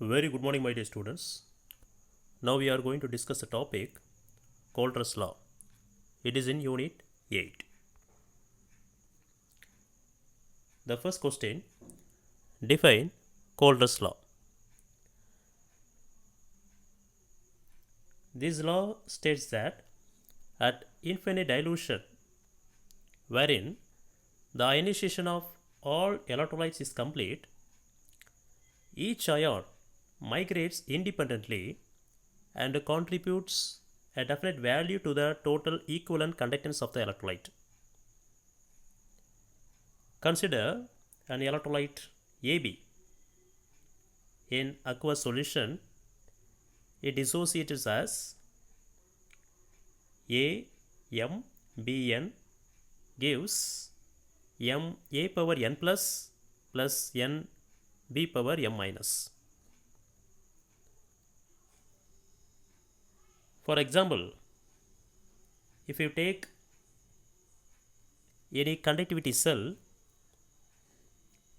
Very good morning, my dear students. Now we are going to discuss a topic Coulter's law. It is in Unit 8. The first question, define Coulter's law. This law states that at infinite dilution, wherein the ionization of all electrolytes is complete, each ion migrates independently and contributes a definite value to the total equivalent conductance of the electrolyte. Consider an electrolyte AB. In aqueous solution, it dissociates as AMBN gives MA power N plus NB power M minus. For example, if you take any conductivity cell,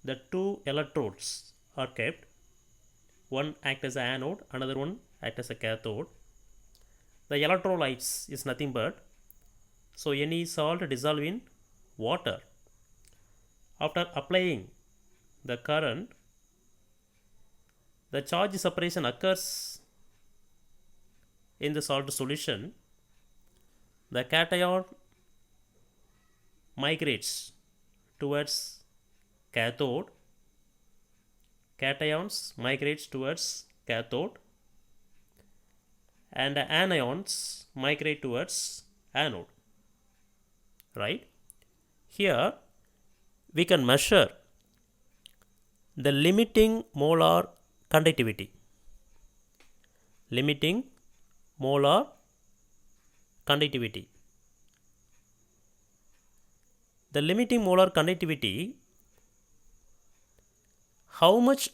the two electrodes are kept. One acts as an anode, another one acts as a cathode. The electrolytes is nothing but any salt dissolved in water. After applying the current, the charge separation occurs in the salt solution. The cation migrates towards cathode. Cations migrates towards cathode and anions migrate towards anode. Right? Here we can measure the limiting molar conductivity. Limiting molar conductivity. The limiting molar conductivity, how much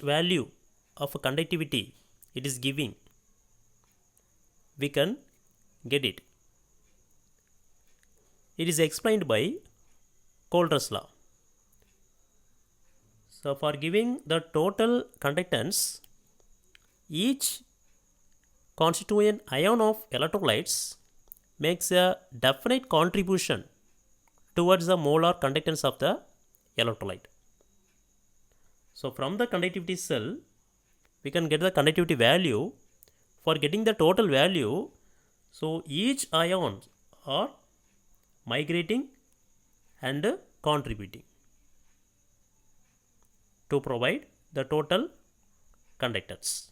value of conductivity it is giving, we can get it. It is explained by Coulter's law. So for giving the total conductance, each constituent ion of electrolytes makes a definite contribution towards the molar conductance of the electrolyte. So from the conductivity cell, we can get the conductivity value. For getting the total value, so each ion are migrating and contributing to provide the total conductance.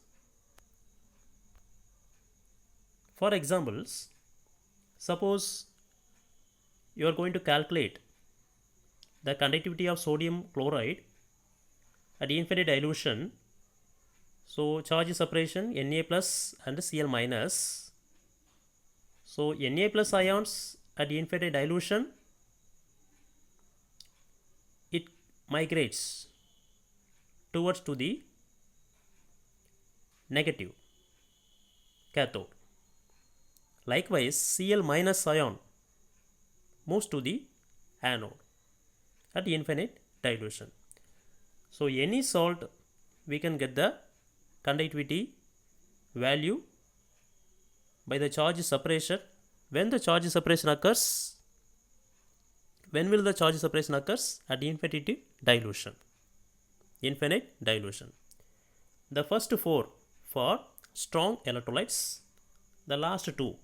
For examples, suppose you are going to calculate the conductivity of sodium chloride at infinite dilution. So charge separation Na plus and Cl minus. So Na plus ions at infinite dilution, it migrates towards to the negative cathode. Likewise, Cl minus ion moves to the anode at infinite dilution. So any salt, we can get the conductivity value by the charge separation. When the charge separation occurs, when will the charge separation occurs? At infinite dilution. Infinite dilution. The first four for strong electrolytes, the last two,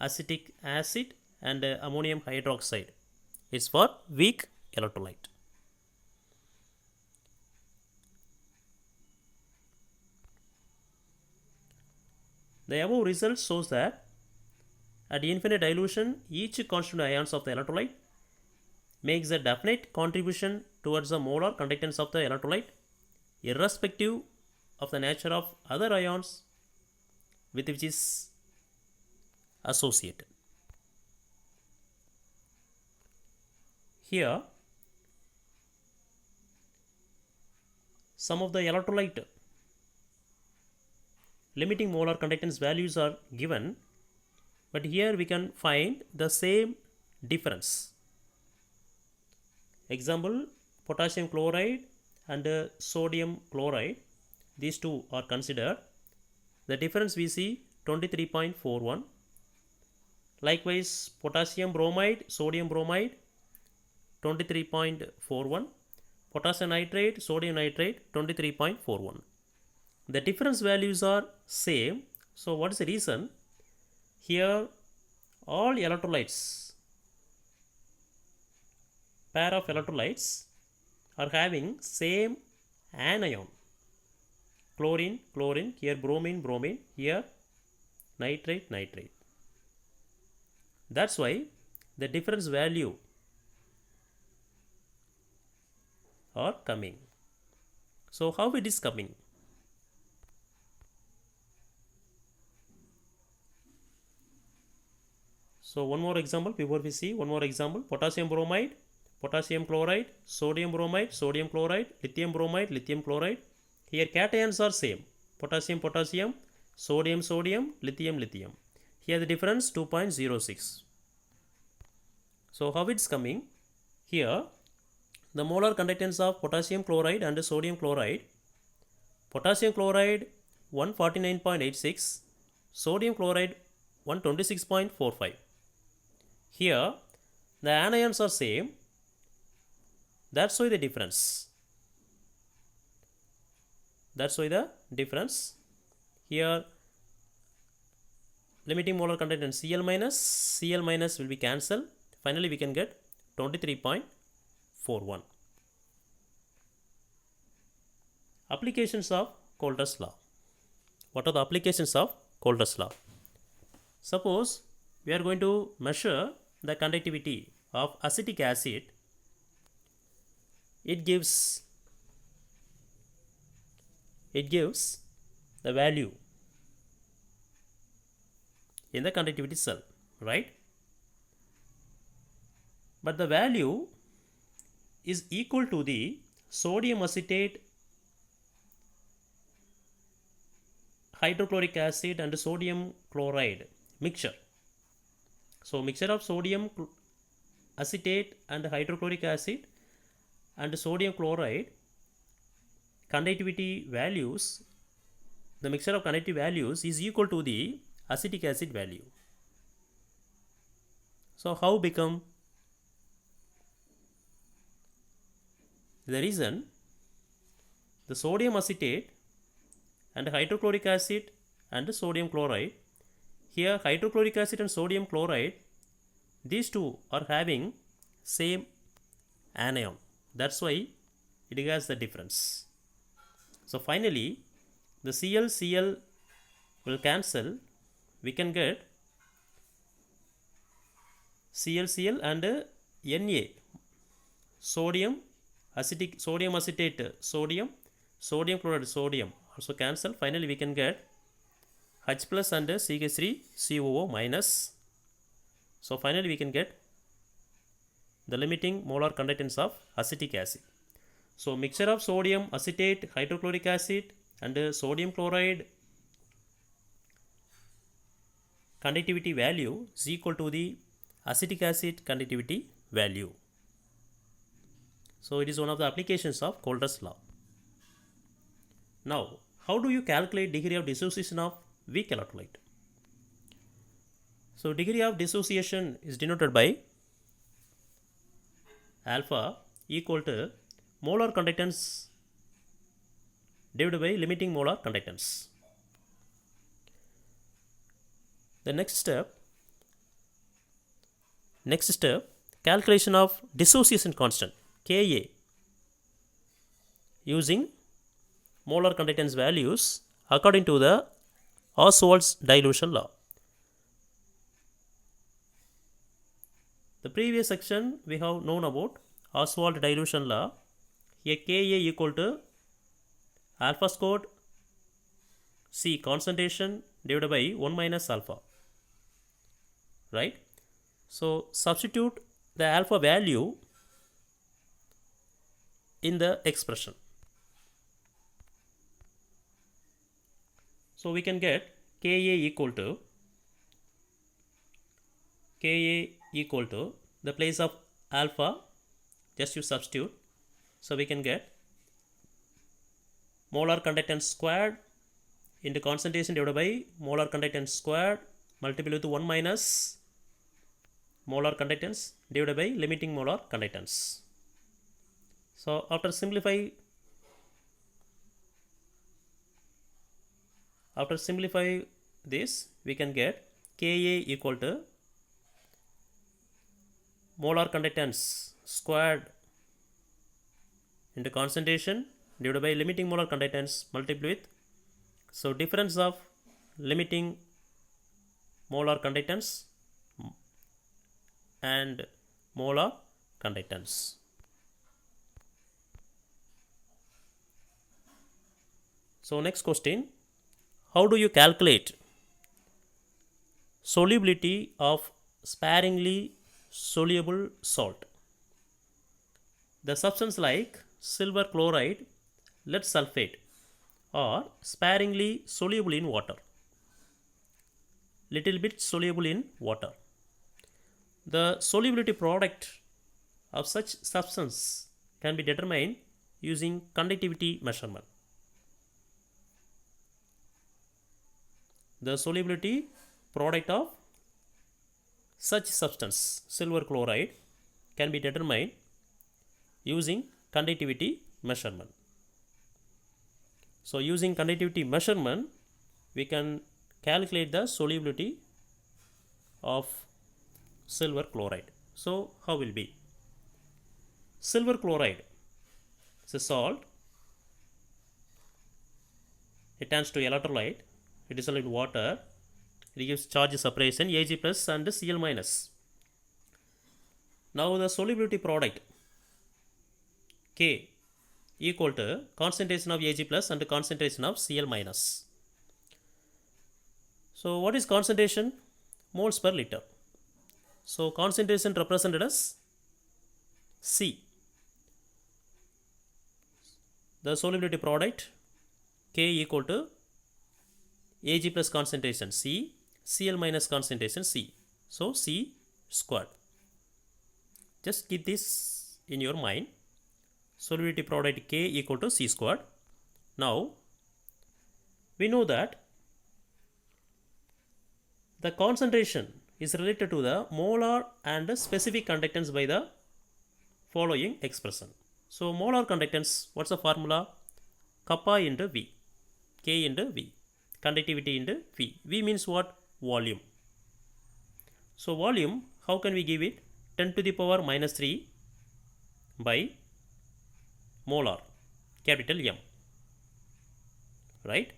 acetic acid and ammonium hydroxide, is for weak electrolyte. The above result shows that at infinite dilution, each constituent ions of the electrolyte makes a definite contribution towards the molar conductance of the electrolyte, irrespective of the nature of other ions with which is associated. Here, some of the electrolyte limiting molar conductance values are given, but here we can find the same difference. Example, potassium chloride and sodium chloride, these two are considered. The difference we see 23.41. Likewise, potassium bromide, sodium bromide 23.41, potassium nitrate, sodium nitrate 23.41. The difference values are same. So what is the reason? Here all electrolytes, pair of electrolytes are having same anion. Chlorine, chlorine, here bromine, bromine, here nitrate, nitrate. That's why the difference value are coming. So how it is coming? So one more example before we see one more example. Potassium bromide, potassium chloride, sodium bromide, sodium chloride, lithium bromide, lithium chloride. Here cations are same. Potassium, potassium, sodium, sodium, lithium, lithium. Here the difference 2.06. So how it's coming? Here the molar conductance of potassium chloride and sodium chloride. Potassium chloride 149.86, sodium chloride 126.45. Here the anions are same. That's why the difference. That's why the difference. Here limiting molar conductance Cl minus will be cancelled. Finally we can get 23.41. Applications of Coulter's law. What are the applications of Coulter's law? Suppose we are going to measure the conductivity of acetic acid. It gives the value in the conductivity cell, right? But the value is equal to the sodium acetate, hydrochloric acid and sodium chloride mixture. So mixture of sodium acetate and hydrochloric acid and sodium chloride conductivity values, the mixture of conductivity values is equal to the acetic acid value. So how become? The reason, the sodium acetate and hydrochloric acid and sodium chloride, here hydrochloric acid and sodium chloride, these two are having same anion. That's why it has the difference. So finally the Cl will cancel. We can get Cl and Na, sodium acetate, sodium chloride, sodium also cancel. Finally we can get H plus and CH3 COO minus. So finally we can get the limiting molar conductance of acetic acid. So mixture of sodium acetate, hydrochloric acid and sodium chloride conductivity value is equal to the acetic acid conductivity value. So it is one of the applications of Coulter's law. Now, how do you calculate degree of dissociation of weak electrolyte? So degree of dissociation is denoted by alpha equal to molar conductance divided by limiting molar conductance. The next step, calculation of dissociation constant Ka using molar conductance values according to the Ostwald's dilution law. The previous section we have known about Ostwald dilution law. Here Ka equal to alpha squared C concentration divided by 1 minus alpha, right? So substitute the alpha value in the expression. So we can get Ka equal to the place of alpha, just you substitute. So we can get molar conductance squared into concentration divided by molar conductance squared multiplied with 1 minus molar conductance divided by limiting molar conductance. So after simplify this, we can get Ka equal to molar conductance squared into concentration divided by limiting molar conductance multiplied with, so difference of limiting molar conductance and molar conductance. So next question, how do you calculate solubility of sparingly soluble salt? The substance like silver chloride, lead sulfate are sparingly soluble in water, little bit soluble in water. The solubility product of such substance can be determined using conductivity measurement. The solubility product of such substance, silver chloride, can be determined using conductivity measurement. So using conductivity measurement, we can calculate the solubility of silver chloride. So how will be? Silver chloride is a salt. It turns to electrolyte. It dissolves in water. It gives charge separation Ag plus and Cl minus. Now the solubility product K equal to concentration of Ag plus and concentration of Cl minus. So what is concentration? Moles per liter. So concentration represented as C. The solubility product K equal to Ag plus concentration C, Cl minus concentration C. So C squared. Just keep this in your mind. Solubility product K equal to C squared. Now we know that the concentration is related to the molar and specific conductance by the following expression. So molar conductance, what's the formula? Kappa into V, K into V, conductivity into V. V means what? Volume. So volume, how can we give it? 10 to the power minus 3 by molar, capital M, right?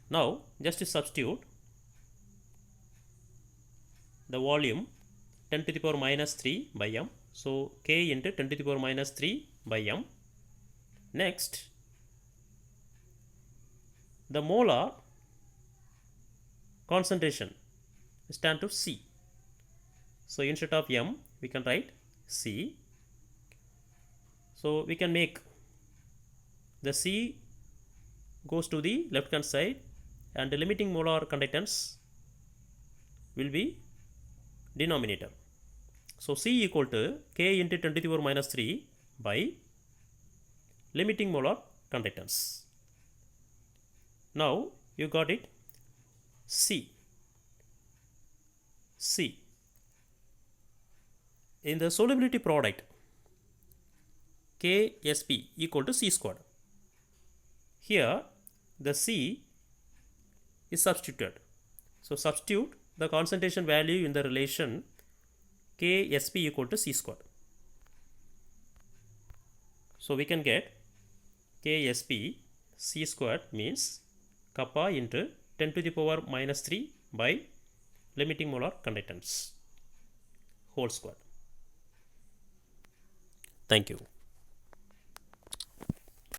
Now just substitute the volume 10 to the power minus 3 by M. So K into 10 to the power minus 3 by M. Next, the molar concentration is turned to C. So instead of M, we can write C. So we can make the C goes to the left hand side and the limiting molar conductance will be denominator. So C equal to K into 10 to the power minus 3 by limiting molar conductance. Now you got it. C. In the solubility product Ksp equal to C squared. Here the C is substituted. So substitute the concentration value in the relation Ksp equal to C squared. So we can get Ksp C squared means kappa into 10 to the power minus 3 by limiting molar conductance whole square. Thank you.